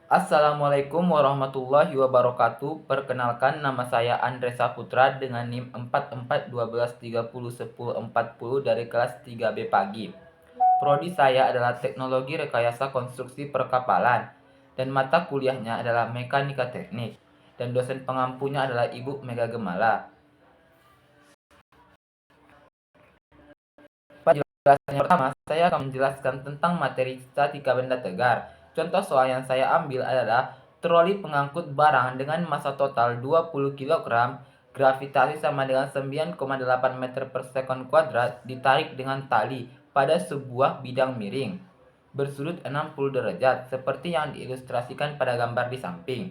Assalamualaikum warahmatullahi wabarakatuh. Perkenalkan, nama saya Andre Saputra dengan NIM 4412301040 dari kelas 3B Pagi. Prodi saya adalah Teknologi Rekayasa Konstruksi Perkapalan dan mata kuliahnya adalah Mekanika Teknik dan dosen pengampunya adalah Ibu Mega Gemala. Penjelasan yang pertama, saya akan menjelaskan tentang materi statika benda tegar. Contoh soal yang saya ambil adalah troli pengangkut barang dengan massa total 20 kg, gravitasi sama dengan 9,8 meter per sekon kuadrat, ditarik dengan tali pada sebuah bidang miring bersudut 60 derajat seperti yang diilustrasikan pada gambar di samping.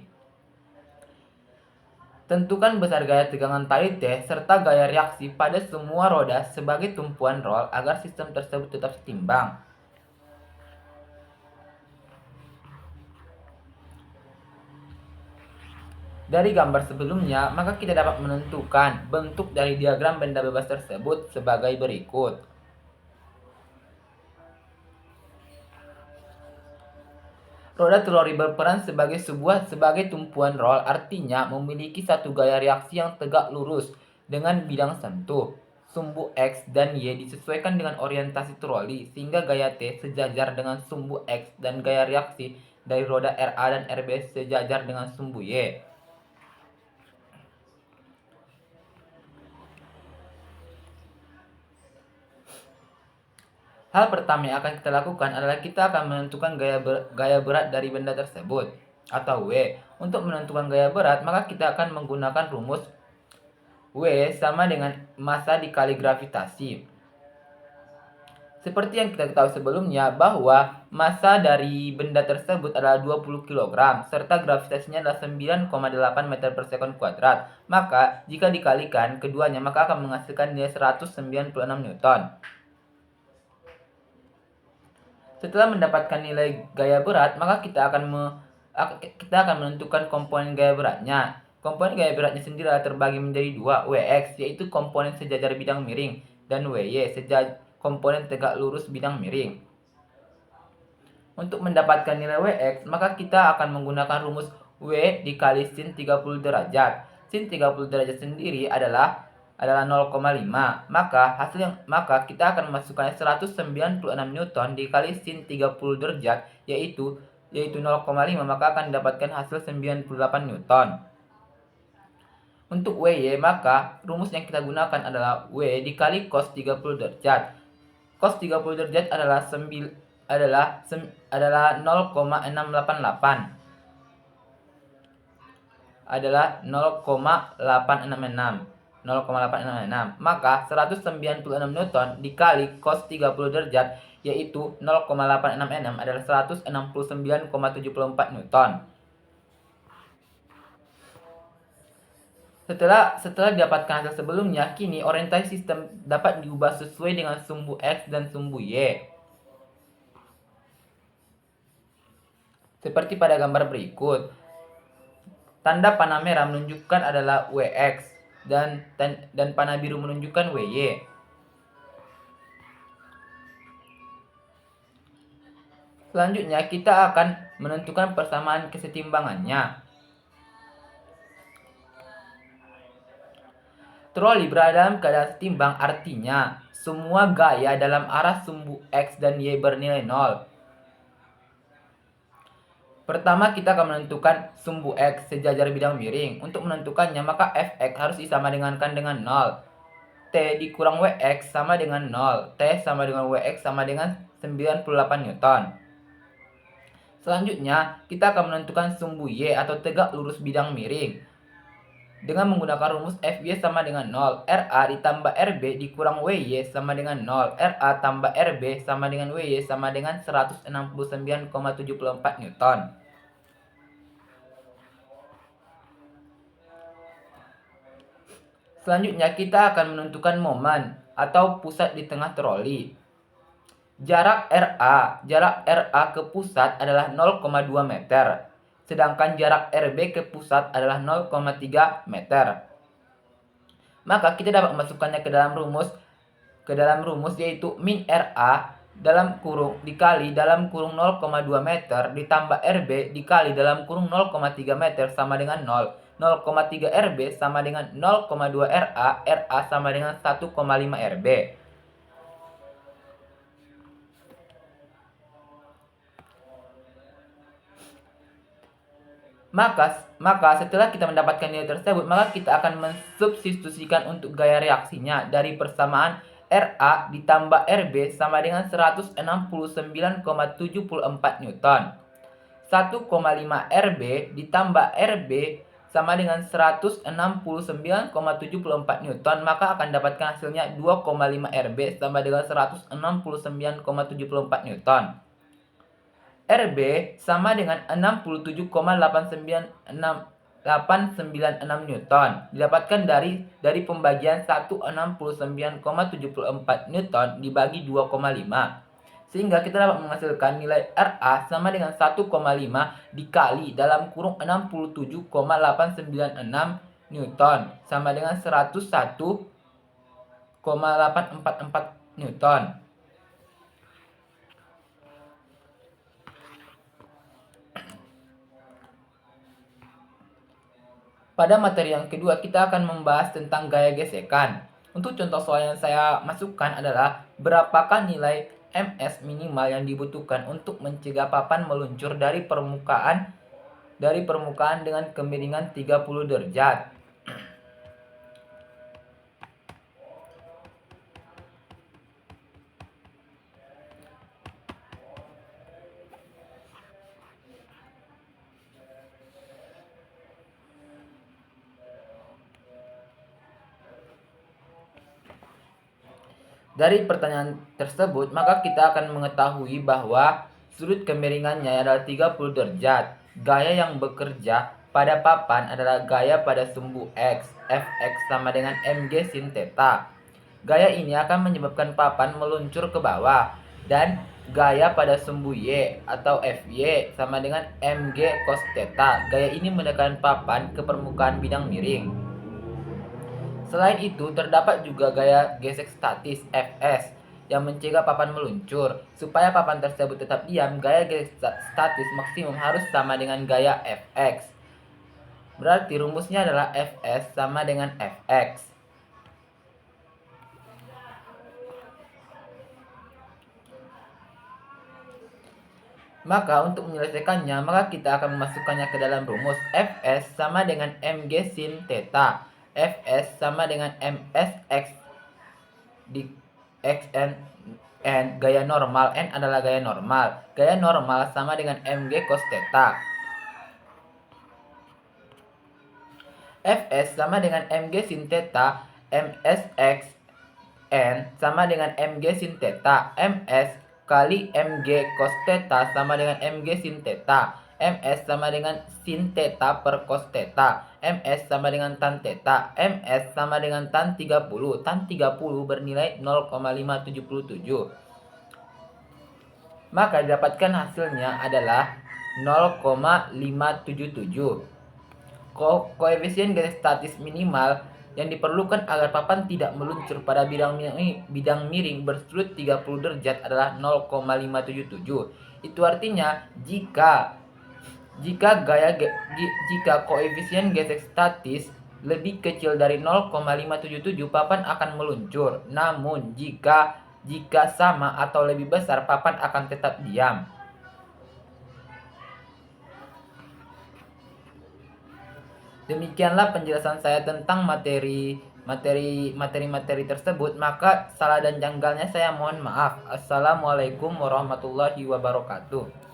Tentukan besar gaya tegangan tali T serta gaya reaksi pada semua roda sebagai tumpuan roll agar sistem tersebut tetap seimbang. Dari gambar sebelumnya, maka kita dapat menentukan bentuk dari diagram benda bebas tersebut sebagai berikut. Roda troli berperan sebagai tumpuan roll, artinya memiliki satu gaya reaksi yang tegak lurus dengan bidang sentuh. Sumbu X dan Y disesuaikan dengan orientasi troli sehingga gaya T sejajar dengan sumbu X dan gaya reaksi dari roda RA dan RB sejajar dengan sumbu Y. Hal pertama yang akan kita lakukan adalah kita akan menentukan gaya berat dari benda tersebut atau W. Untuk menentukan gaya berat, maka kita akan menggunakan rumus W sama dengan massa dikali gravitasi. Seperti yang kita ketahui sebelumnya bahwa massa dari benda tersebut adalah 20 kg serta gravitasinya adalah 9,8 meter per sekon kuadrat. Maka jika dikalikan keduanya maka akan menghasilkan nilai 196 Newton. Setelah mendapatkan nilai gaya berat, maka kita akan menentukan komponen gaya beratnya. Komponen gaya beratnya sendiri terbagi menjadi dua, Wx yaitu komponen sejajar bidang miring dan Wy komponen tegak lurus bidang miring. Untuk mendapatkan nilai Wx, maka kita akan menggunakan rumus W dikali sin 30 derajat. Sin 30 derajat sendiri adalah 0,5. Maka kita akan memasukkan 196 Newton dikali sin 30 derajat yaitu 0,5, maka akan mendapatkan hasil 98 Newton. Untuk Wy, maka rumus yang kita gunakan adalah W dikali cos 30 derajat. Cos 30 derajat adalah 0,688. Adalah 0,866. Maka 196 Newton dikali cos 30 derajat yaitu 0,866 adalah 169,74 Newton. Setelah didapatkan hasil sebelumnya, kini orientasi sistem dapat diubah sesuai dengan sumbu X dan sumbu Y. Seperti pada gambar berikut. Tanda panah merah menunjukkan adalah Wx dan panah biru menunjukkan Wy. Selanjutnya kita akan menentukan persamaan kesetimbangannya. Troli berada dalam keadaan setimbang, artinya semua gaya dalam arah sumbu X dan Y bernilai 0. Pertama kita akan menentukan sumbu X sejajar bidang miring. Untuk menentukannya maka Fx harus disamadengankan dengan 0. T dikurang Wx sama dengan 0. T sama dengan Wx sama dengan 98 Newton. Selanjutnya kita akan menentukan sumbu Y atau tegak lurus bidang miring dengan menggunakan rumus Fy sama dengan 0. Ra ditambah Rb dikurang Wy sama dengan 0. Ra tambah Rb sama dengan Wy sama dengan 169,74 Newton. Selanjutnya kita akan menentukan momen atau pusat di tengah troli. Jarak RA ke pusat adalah 0,2 meter. Sedangkan jarak RB ke pusat adalah 0,3 meter. Maka kita dapat memasukkannya ke dalam rumus yaitu min RA dalam kurung dikali dalam kurung 0,2 meter ditambah RB dikali dalam kurung 0,3 meter sama dengan 0. 0,3 RB sama dengan 0,2 RA, RA sama dengan 1,5 RB. Maka setelah kita mendapatkan nilai tersebut, maka kita akan mensubstitusikan untuk gaya reaksinya dari persamaan RA ditambah RB sama dengan 169,74 Newton. 1,5 RB ditambah RB sama dengan 169,74 Newton, maka akan dapatkan hasilnya 2,5 RB sama dengan 169,74 Newton. RB sama dengan 67,896 Newton. Didapatkan dari pembagian 169,74 Newton dibagi 2,5. Sehingga kita dapat menghasilkan nilai RA sama dengan 1,5 dikali dalam kurung 67,896 Newton sama dengan 101,844 Newton. Pada materi yang kedua, kita akan membahas tentang gaya gesekan. Untuk contoh soal yang saya masukkan adalah berapakah nilai MS minimal yang dibutuhkan untuk mencegah papan meluncur dari permukaan dengan kemiringan 30 derajat. Dari pertanyaan tersebut, maka kita akan mengetahui bahwa sudut kemiringannya adalah 30 derajat. Gaya yang bekerja pada papan adalah gaya pada sumbu X. Fx sama dengan mg sin theta. Gaya ini akan menyebabkan papan meluncur ke bawah. Dan gaya pada sumbu Y atau Fy sama dengan mg cos theta. Gaya ini menekan papan ke permukaan bidang miring. Selain itu, terdapat juga gaya gesek statis Fs yang mencegah papan meluncur. Supaya papan tersebut tetap diam, gaya gesek statis maksimum harus sama dengan gaya Fx. Berarti rumusnya adalah Fs sama dengan Fx. Maka untuk menyelesaikannya, maka kita akan memasukkannya ke dalam rumus. Fs sama dengan mg sin theta. Fs sama dengan msx di xn n gaya normal, n adalah gaya normal. Gaya normal sama dengan mg cos theta. Fs sama dengan mg sin theta. Msx n sama dengan mg sin theta. Ms kali mg cos theta sama dengan mg sin theta. Ms sama dengan sin theta per cos theta. Ms sama dengan tan theta. Ms sama dengan tan 30. Tan 30 bernilai 0,577. Maka didapatkan hasilnya adalah 0,577. Koefisien gesek statis minimal yang diperlukan agar papan tidak meluncur pada bidang miring bersudut 30 derajat adalah 0,577. Itu artinya jika koefisien gesek statis lebih kecil dari 0,577, papan akan meluncur. Namun jika sama atau lebih besar, papan akan tetap diam. Demikianlah penjelasan saya tentang materi tersebut. Maka salah dan janggalnya saya mohon maaf. Assalamualaikum warahmatullahi wabarakatuh.